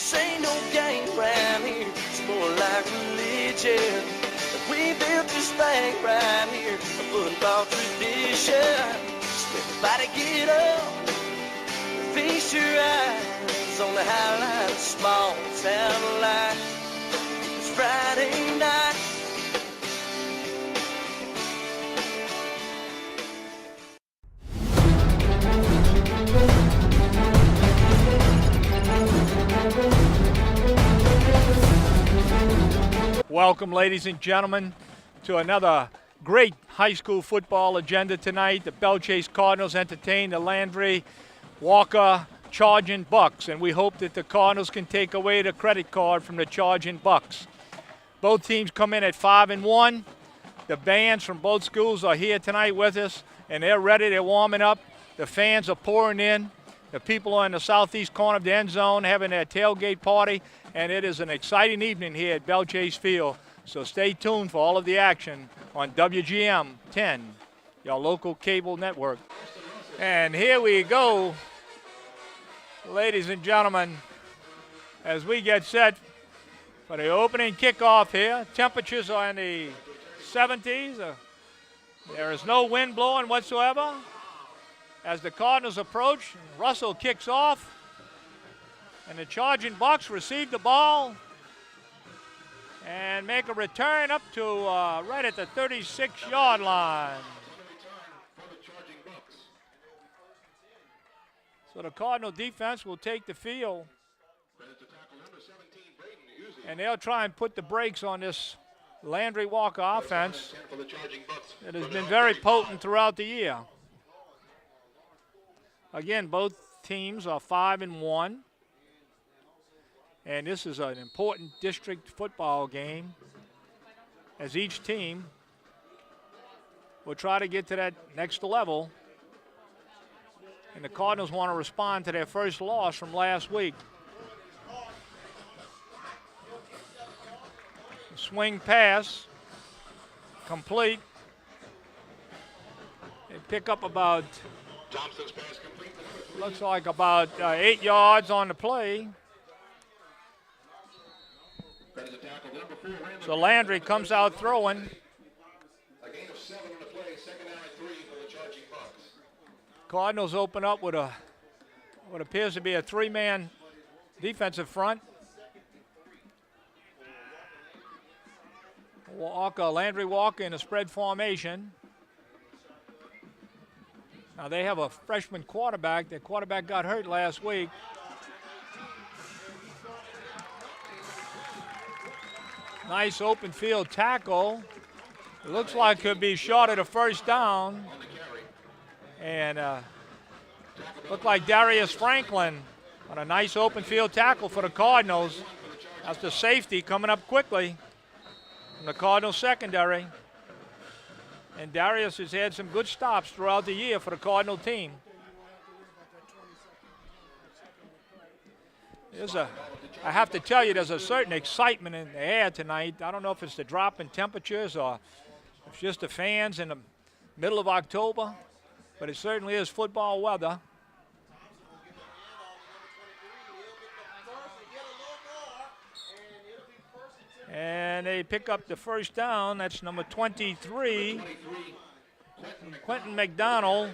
This ain't no game round here, it's more like religion. We built this thing right here, a football tradition. So everybody get up, feast your eyes on the highlight of small town life. It's Friday night. Welcome, ladies and gentlemen, to another great high school football agenda tonight. The Belle Cardinals entertain the Landry Walker Charging Bucks, and we hope that the Cardinals can take away the credit card from the Charging Bucks. Both teams come in at 5-1. The bands from both schools are here tonight with us, and they're ready. They're warming up. The fans are pouring in. The people are in the southeast corner of the end zone having their tailgate party, and it is an exciting evening here at Belle Field. So stay tuned for all of the action on WGM 10, your local cable network. And here we go, ladies and gentlemen, as we get set for the opening kickoff here. Temperatures are in the 70s. There is no wind blowing whatsoever. As the Cardinals approach, Russell kicks off, and the Charging Bucks receive the ball and make a return up to right at the 36-yard line. So the Cardinal defense will take the field, and they'll try and put the brakes on this Landry Walker offense that has been very potent throughout the year. Again, both teams are 5-1, and this is an important district football game, as each team will try to get to that next level, and the Cardinals want to respond to their first loss from last week. Swing pass, complete. They pick up about, looks like about 8 yards on the play. So Landry comes out throwing. Cardinals open up with what appears to be a three-man defensive front. Landry Walker in a spread formation. Now they have a freshman quarterback. Their quarterback got hurt last week. Nice open field tackle. It looks like could be short of a first down. And looked like Darius Franklin on a nice open field tackle for the Cardinals. That's the safety coming up quickly from the Cardinals secondary. And Darius has had some good stops throughout the year for the Cardinal team. I have to tell you, there's a certain excitement in the air tonight. I don't know if it's the drop in temperatures or if it's just the fans in the middle of October, but it certainly is football weather. And they pick up the first down. That's number 23, Quentin McDonald,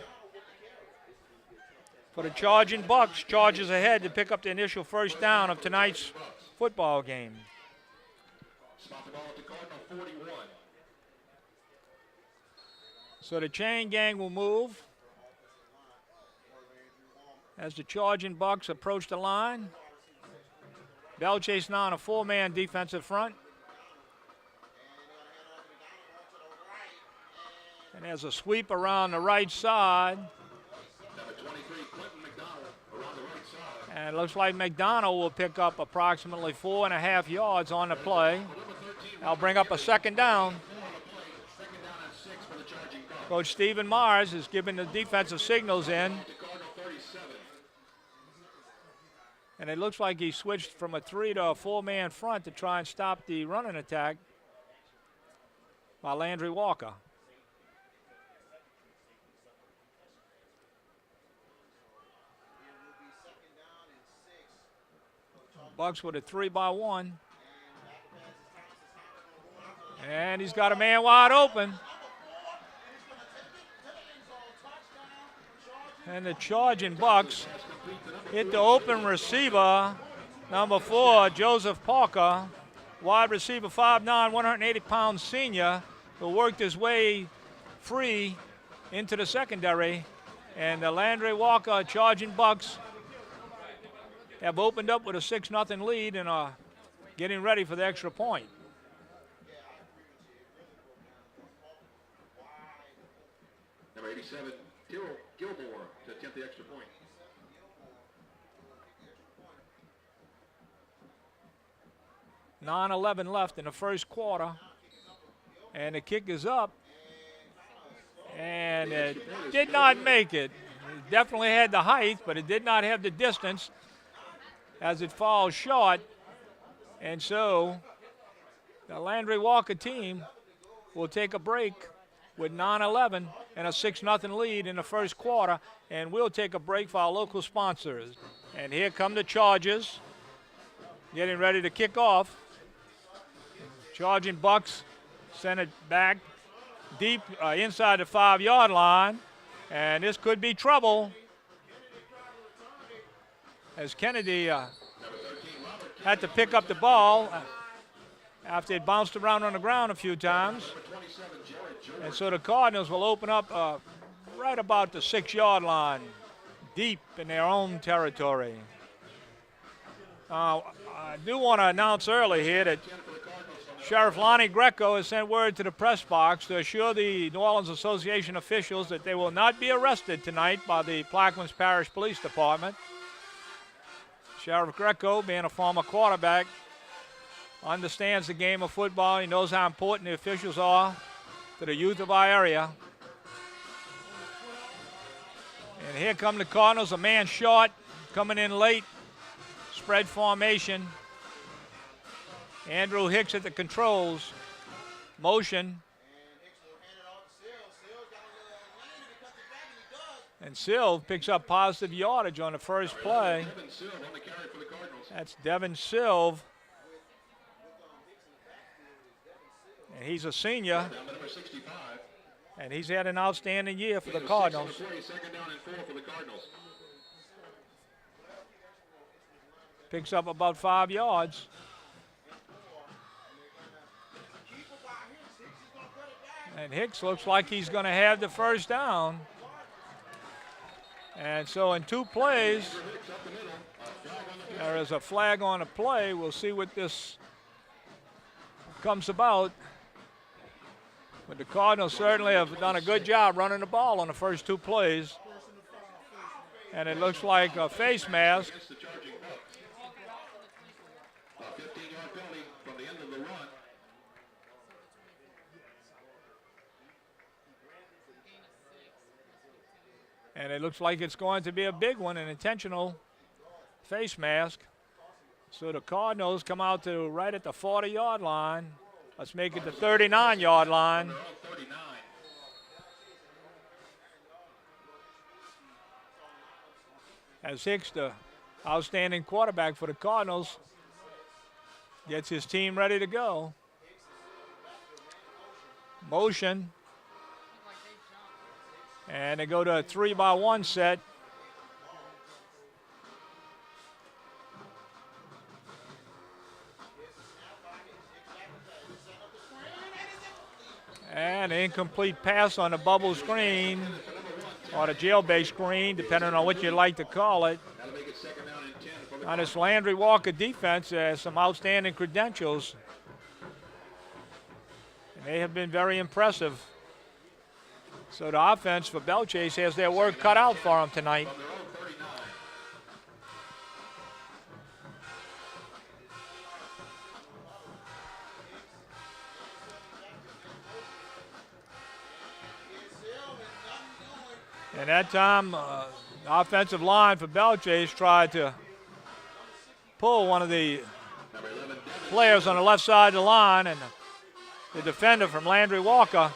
for the Charging Bucks. Charges ahead to pick up the initial first down of tonight's football game. So the chain gang will move as the Charging Bucks approach the line. Belle Chase now on a four-man defensive front. And there's a sweep around the right side. And it looks like McDonald will pick up approximately 4.5 yards on the play. That'll bring up a second down. Coach Stephen Mars is giving the defensive signals in. And it looks like he switched from a 3 to a 4-man front to try and stop the running attack by Landry Walker. Bucks with a 3-by-1. And he's got a man wide open. And the charging Bucks hit the open receiver, number 4, Joseph Parker, wide receiver, 5'9", 180-pound senior, who worked his way free into the secondary. And the Landry Walker charging Bucks have opened up with a 6-0 lead and are getting ready for the extra point. Number 87, Gilmore to attempt the extra point. (9:11) left in the first quarter. And the kick is up. And it did not make it. It definitely had the height, but it did not have the distance as it falls short. And so the Landry Walker team will take a break with 9:11 and a 6-0 lead in the first quarter. And we'll take a break for our local sponsors. And here come the Chargers, getting ready to kick off. Charging Bucks send it back deep inside the 5-yard line. And this could be trouble, as Kennedy had to pick up the ball after it bounced around on the ground a few times. And so the Cardinals will open up right about the 6-yard line, deep in their own territory. I do want to announce early here that Sheriff Lonnie Greco has sent word to the press box to assure the New Orleans Association officials that they will not be arrested tonight by the Plaquemines Parish Police Department. Sheriff Greco, being a former quarterback, understands the game of football. He knows how important the officials are to the youth of our area. And here come the Cardinals, a man short, coming in late, spread formation. Andrew Hicks at the controls, motion. And Silv picks up positive yardage on the first play. That's Devin Silv. And he's a senior. And he's had an outstanding year for the Cardinals. Picks up about 5 yards. And Hicks looks like he's going to have the first down. And so in 2 plays, there is a flag on a play. We'll see what this comes about. But the Cardinals certainly have done a good job running the ball on the first 2 plays. And it looks like a face mask. And it looks like it's going to be a big one, an intentional face mask. So the Cardinals come out to right at the 40-yard line. Let's make it the 39-yard line. As Hicks, the outstanding quarterback for the Cardinals, gets his team ready to go. Motion. And they go to a 3-by-1 set. And an incomplete pass on the bubble screen, or the jailbait screen, depending on what you like to call it. Now this Landry Walker defense has some outstanding credentials. And they have been very impressive. So the offense for Belle Chasse has their work cut out for them tonight. And that time, the offensive line for Belle Chasse tried to pull one of the players on the left side of the line, and the defender from Landry Walker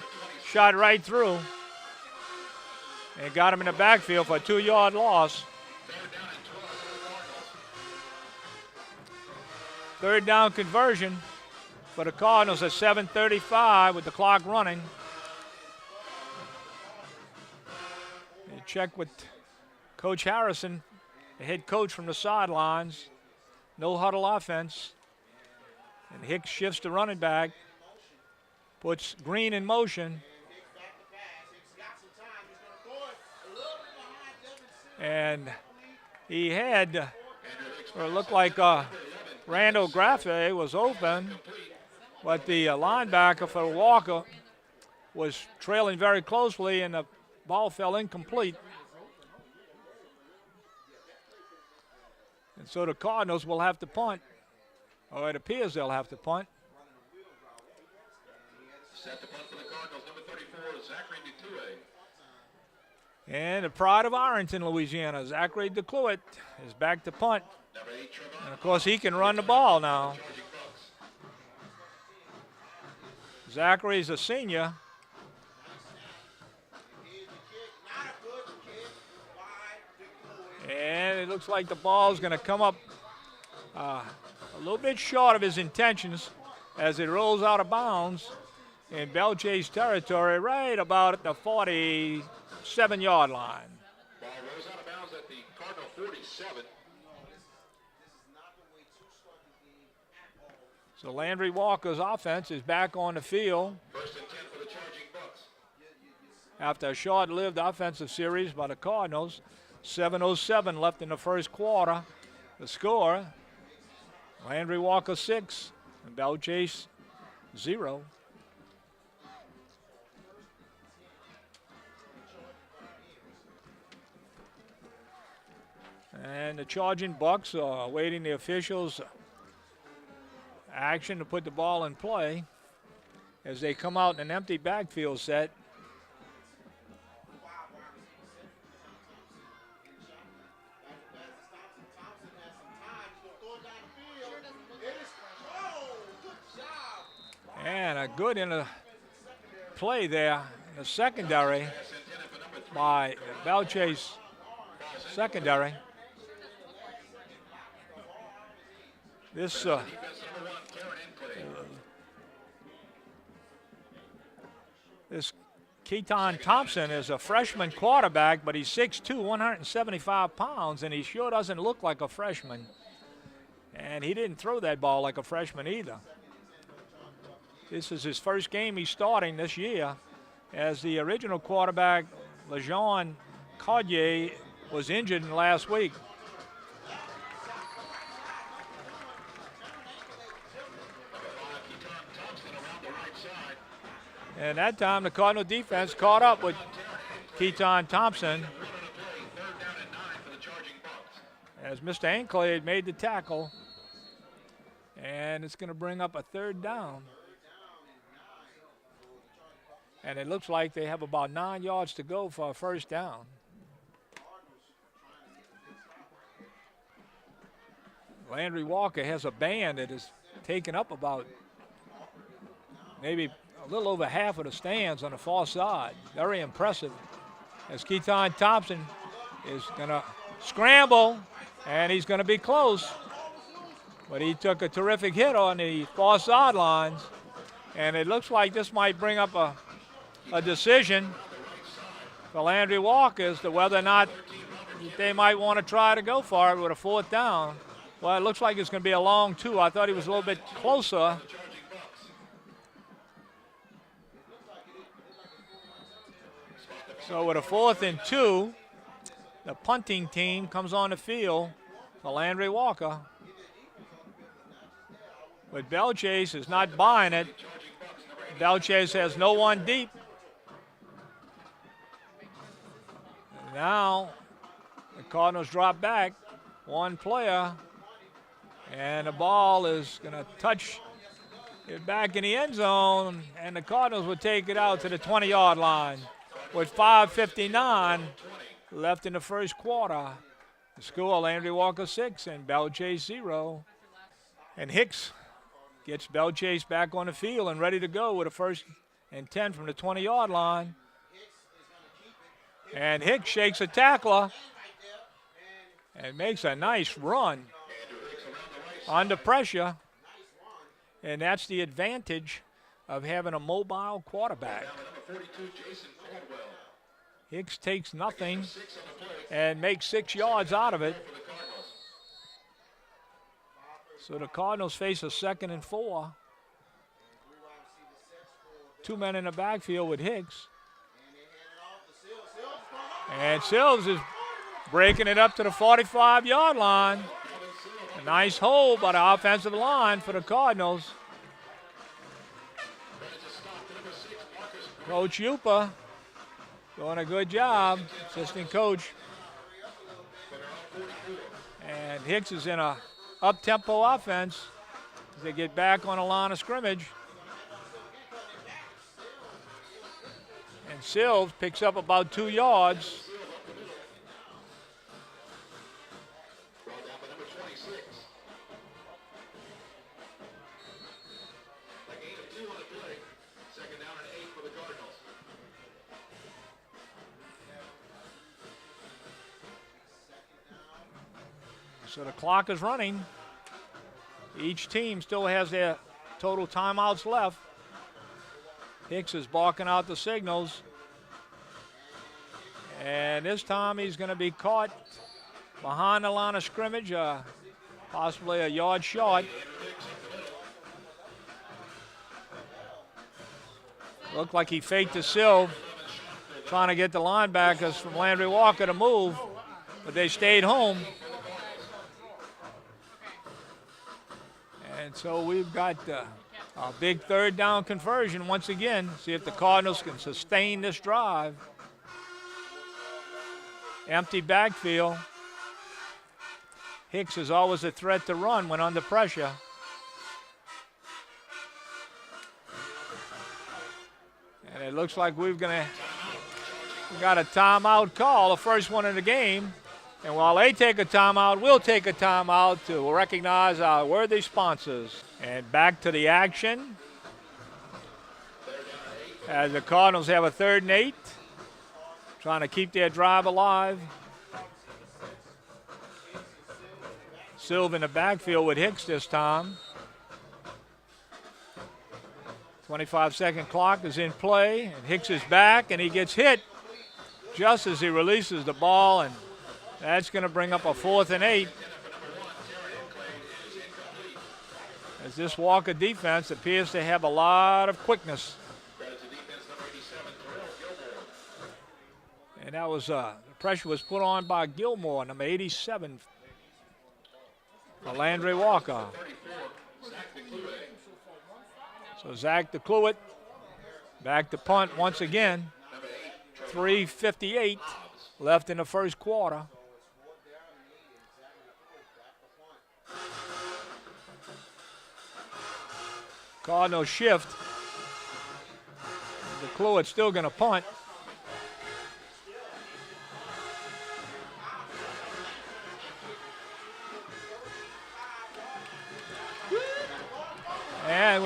shot right through. And got him in the backfield for a 2-yard loss. third down conversion for the Cardinals at 7:35 with the clock running. You check with Coach Harrison, the head coach from the sidelines. No huddle offense. And Hicks shifts to running back, puts Green in motion. And he had, or it looked like Randall Graffe was open, but the linebacker for Walker was trailing very closely, and the ball fell incomplete. And so the Cardinals will have to punt, or it appears they'll have to punt. Set to punt for the Cardinals, number 34, Zachary DeToué. And the pride of Arlington, Louisiana, Zachary DeCluet is back to punt. Number 8, Trevon. And, of course, he can run the ball now. Zachary's a senior. And it looks like the ball's going to come up a little bit short of his intentions as it rolls out of bounds in Belle Chase territory, right about at the 47-yard line. Ball rolls out of bounds at the Cardinal 47. So Landry Walker's offense is back on the field First and 10 for the charging Bucks. after a short-lived offensive series by the Cardinals. 7:07 left in the first quarter. The score, Landry Walker 6 and Belle Chase 0. And the charging Bucks are awaiting the officials' action to put the ball in play as they come out in an empty backfield set. And a good in a play there in the secondary by Belle Chase secondary. This Keaton Thompson is a freshman quarterback, but he's 6'2", 175 pounds, and he sure doesn't look like a freshman. And he didn't throw that ball like a freshman either. This is his first game he's starting this year, as the original quarterback, LeJean Cartier, was injured in last week. And that time the Cardinal defense caught up with Keaton Thompson as Mr. Anklade made the tackle. And it's going to bring up a third down. And it looks like they have about 9 yards to go for a first down. Landry Walker has a band that is taken up about maybe a little over half of the stands on the far side. Very impressive. As Keaton Thompson is going to scramble, and he's going to be close. But he took a terrific hit on the far sidelines, and it looks like this might bring up a decision for Landry Walker as to whether or not they might want to try to go for it with a fourth down. Well, it looks like it's going to be a long two. I thought he was a little bit closer. So with a 4th and 2, the punting team comes on the field for Landry Walker. But Belle Chase is not buying it. Belle Chase has no one deep. And now the Cardinals drop back one player, and the ball is going to touch it back in the end zone, and the Cardinals will take it out to the 20-yard line with 5:59 left in the first quarter. The score, Landry Walker 6 and Belle Chase 0. And Hicks gets Belle Chase back on the field and ready to go with a 1st and 10 from the 20-yard line. And Hicks shakes a tackler and makes a nice run under pressure. And that's the advantage of having a mobile quarterback. Hicks takes nothing and makes 6 yards out of it. So the Cardinals face a 2nd and 4. 2 men in the backfield with Hicks. And Sills is breaking it up to the 45-yard line. A nice hold by the offensive line for the Cardinals. Coach Yupa doing a good job, assistant coach. And Hicks is in a up-tempo offense as they get back on the line of scrimmage. And Sills picks up about 2 yards. So the clock is running. Each team still has their total timeouts left. Hicks is barking out the signals. And this time he's going to be caught behind the line of scrimmage, possibly a yard short. Looked like he faked a sieve, trying to get the linebackers from Landry Walker to move, but they stayed home. And so we've got a big 3rd down conversion once again. See if the Cardinals can sustain this drive. Empty backfield. Hicks is always a threat to run when under pressure. And it looks like we got a timeout call, the first one in the game. And while they take a timeout, we'll take a timeout to recognize our worthy sponsors. And back to the action as the Cardinals have a 3rd and 8, trying to keep their drive alive. Silva in the backfield with Hicks this time. 25-second clock is in play, and Hicks is back, and he gets hit just as he releases the ball, and that's going to bring up a 4th and 8. As this Walker defense appears to have a lot of quickness. And that was, the pressure was put on by Gilmore, number 87, for Landry Walker. So Zach DeCluitt back to punt once again. 3:58 left in the first quarter. Cardinals shift. DeCluitt's still going to punt. And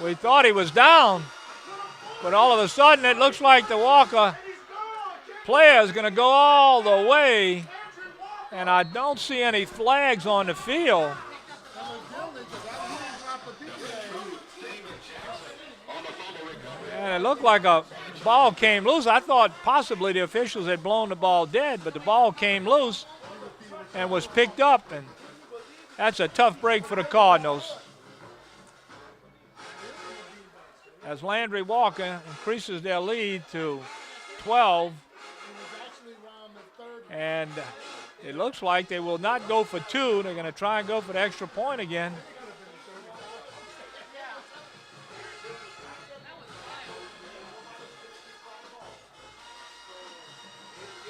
we thought he was down, but all of a sudden it looks like the Walker player is going to go all the way, and I don't see any flags on the field. And it looked like a ball came loose. I thought possibly the officials had blown the ball dead, but the ball came loose and was picked up, and that's a tough break for the Cardinals. As Landry Walker increases their lead to 12. And it looks like they will not go for 2. They're going to try and go for the extra point again.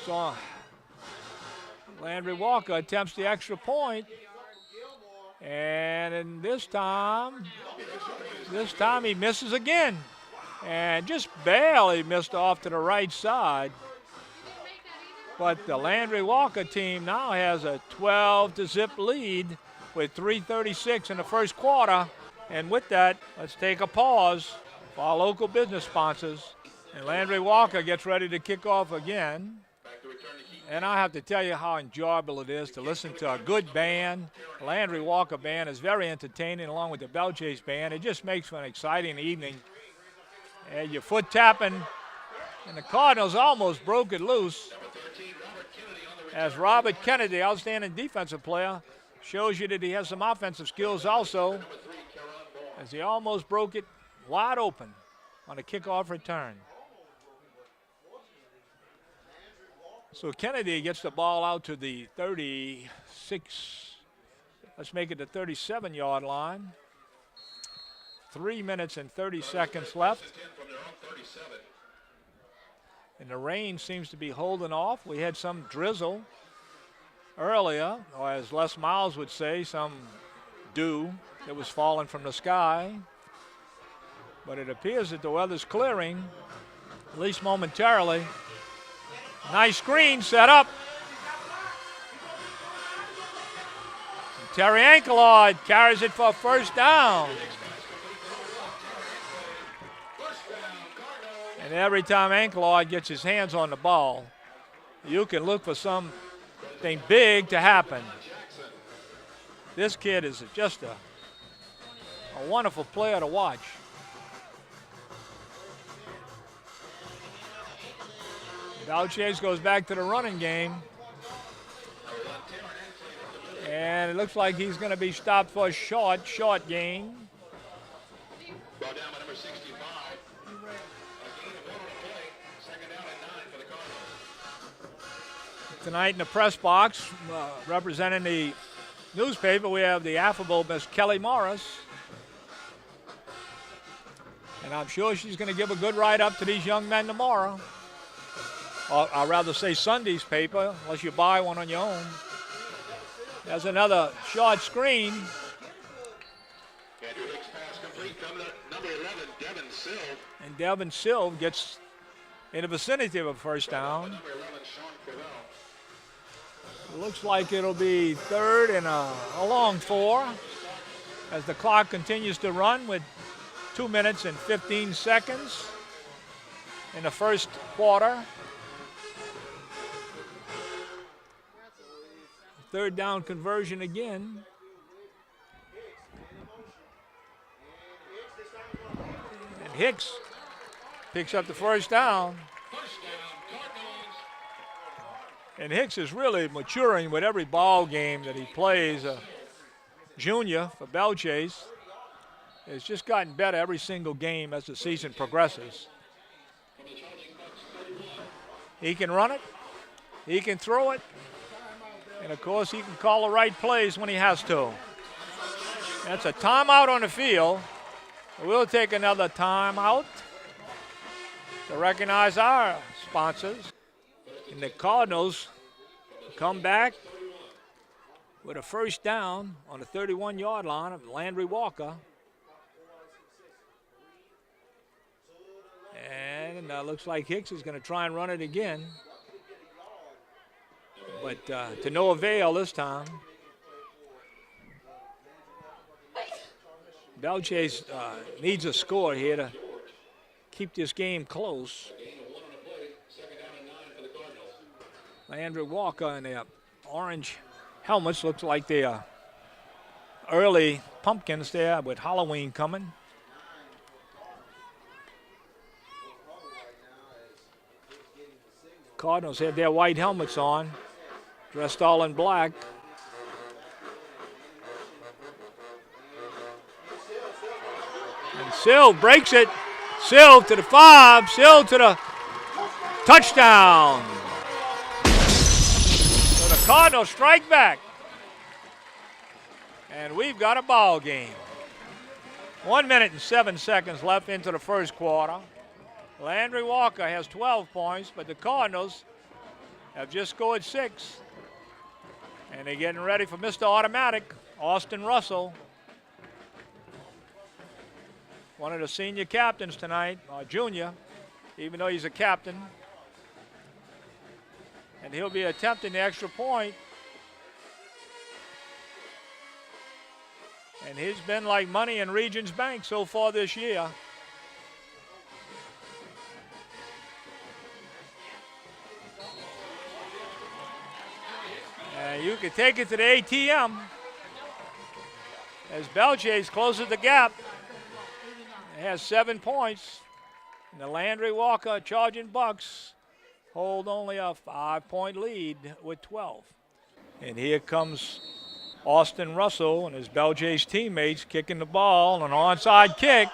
So Landry Walker attempts the extra point. And in this time he misses again. And just barely missed off to the right side. But the Landry Walker team now has a 12-0 lead with 3:36 in the first quarter. And with that, let's take a pause for our local business sponsors. And Landry Walker gets ready to kick off again. Back to return to keep. And I have to tell you how enjoyable it is to listen to a good band. The Landry Walker Band is very entertaining, along with the Belle Chasse Band. It just makes for an exciting evening. And your foot tapping, and the Cardinals almost broke it loose. As Robert Kennedy, outstanding defensive player, shows you that he has some offensive skills also, as he almost broke it wide open on a kickoff return. So Kennedy gets the ball out to the 36, let's make it the 37-yard line. 3 minutes and 30 seconds left. And the rain seems to be holding off. We had some drizzle earlier, or as Les Miles would say, some dew that was falling from the sky. But it appears that the weather's clearing, at least momentarily. Nice screen set up. And Terry Ankelard carries it for a first down. And every time Ankelard gets his hands on the ball, you can look for something big to happen. This kid is just a wonderful player to watch. Belle Chasse goes back to the running game. And it looks like he's going to be stopped for a short gain. Ball down by number 65. A gain of 1 on the play. Second down and 9 for the Cardinals. Tonight in the press box, representing the newspaper, we have the affable Miss Kelly Morris. And I'm sure she's going to give a good write-up to these young men tomorrow. Or I'd rather say Sunday's paper, unless you buy one on your own. There's another short screen. Andrew Hicks pass complete from number 11, Devin Silv. And Devin Silv gets in the vicinity of a first down. Number 11, Sean Cordell. It looks like it'll be third and a long 4 as the clock continues to run with 2 minutes and 15 seconds in the first quarter. Third down conversion again. And Hicks picks up the first down. And Hicks is really maturing with every ball game that he plays. Junior for Belle Chasse. It's just gotten better every single game as the season progresses. He can run it. He can throw it. And, of course, he can call the right plays when he has to. That's a timeout on the field. We'll take another timeout to recognize our sponsors. And the Cardinals come back with a first down on the 31-yard line of Landry Walker. And looks like Hicks is going to try and run it again. But to no avail this time. Belle Chasse needs a score here to keep this game close. Landry Walker in their orange helmets. Looks like they are early pumpkins there with Halloween coming. Cardinals have their white helmets on, dressed all in black. And Silv breaks it. Silv to the 5. Silv to the touchdown. So the Cardinals strike back. And we've got a ball game. 1 minute and 7 seconds left into the first quarter. Landry Walker has 12 points, but the Cardinals have just scored 6. And they're getting ready for Mr. Automatic, Austin Russell. One of the senior captains tonight, junior, even though he's a captain. And he'll be attempting the extra point. And he's been like money in Regions Bank so far this year. could take it to the ATM as Belle Chasse closes the gap. It has 7 points. And the Landry Walker Charging Bucks hold only a 5-point lead with 12. And here comes Austin Russell and his Belle Chasse teammates kicking the ball, an onside kick.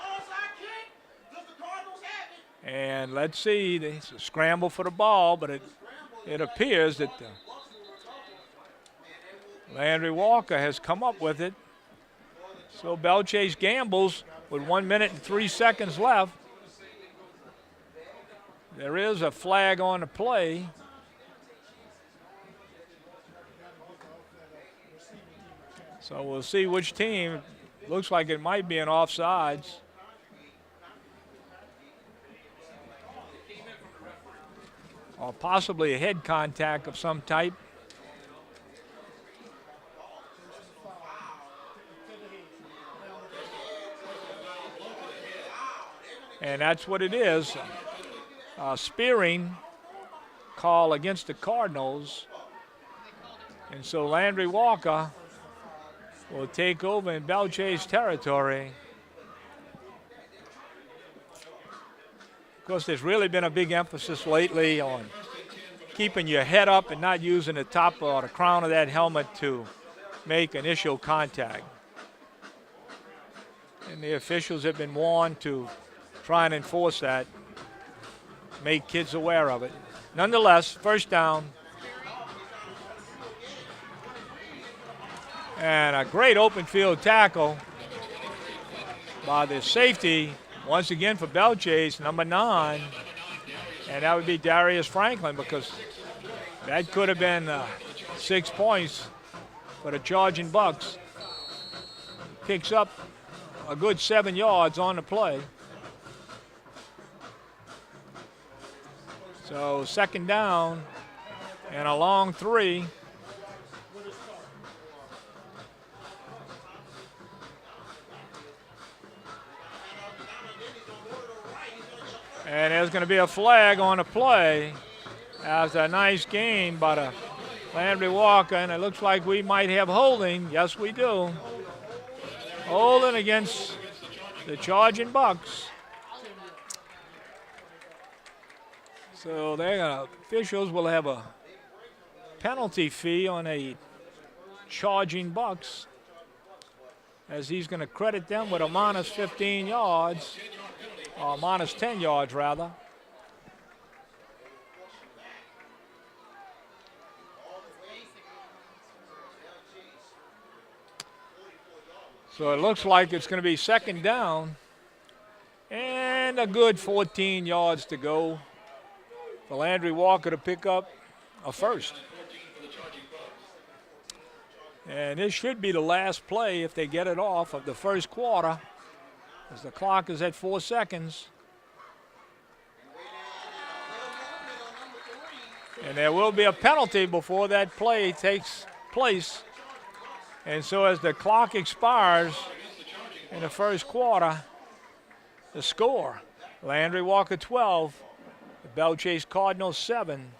And let's see, it's a scramble for the ball, but it appears that Landry Walker has come up with it. So Belle Chasse gambles with 1 minute and 3 seconds left. There is a flag on the play. So we'll see which team. Looks like it might be an offsides. Or possibly a head contact of some type. And that's what it is. Spearing call against the Cardinals. And so Landry Walker will take over in Belle Chasse territory. Of course, there's really been a big emphasis lately on keeping your head up and not using the top or the crown of that helmet to make initial contact. And the officials have been warned to try and enforce that, make kids aware of it. Nonetheless, first down. And a great open field tackle by the safety, once again for Belle Chasse, number 9. And that would be Darius Franklin, because that could have been 6 points for the Charging Bucks. Picks up a good 7 yards on the play. So second down and a long 3. And there's going to be a flag on the play. That's a nice game by Landry Walker, and it looks like we might have holding. Yes, we do. Holding against the Charging Bucks. So officials will have a penalty fee on a Charging Bucks, as he's going to credit them with a minus 15 yards, or minus 10 yards rather. So it looks like it's going to be second down and a good 14 yards to go for Landry Walker to pick up a first. And this should be the last play, if they get it off, of the first quarter, as the clock is at 4 seconds. And there will be a penalty before that play takes place. And so as the clock expires in the first quarter, the score, Landry Walker 12, the Belle Chasse Cardinals 7.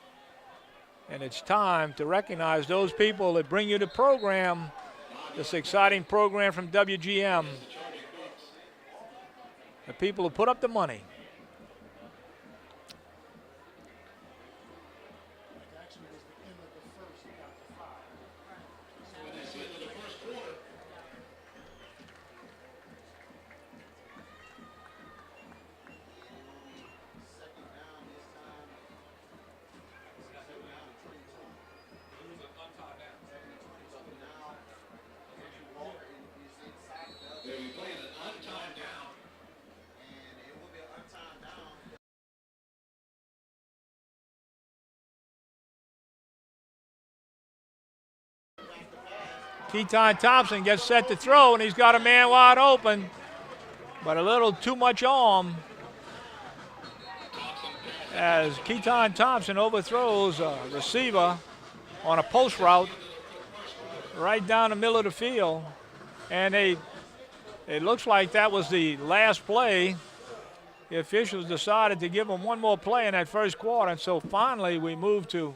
And it's time to recognize those people that bring you the program, this exciting program from WGM. The people who put up the money. Keaton Thompson gets set to throw, and he's got a man wide open, but a little too much arm as Keaton Thompson overthrows a receiver on a post route right down the middle of the field. And it looks like that was the last play. The officials decided to give him one more play in that first quarter, and so finally we move to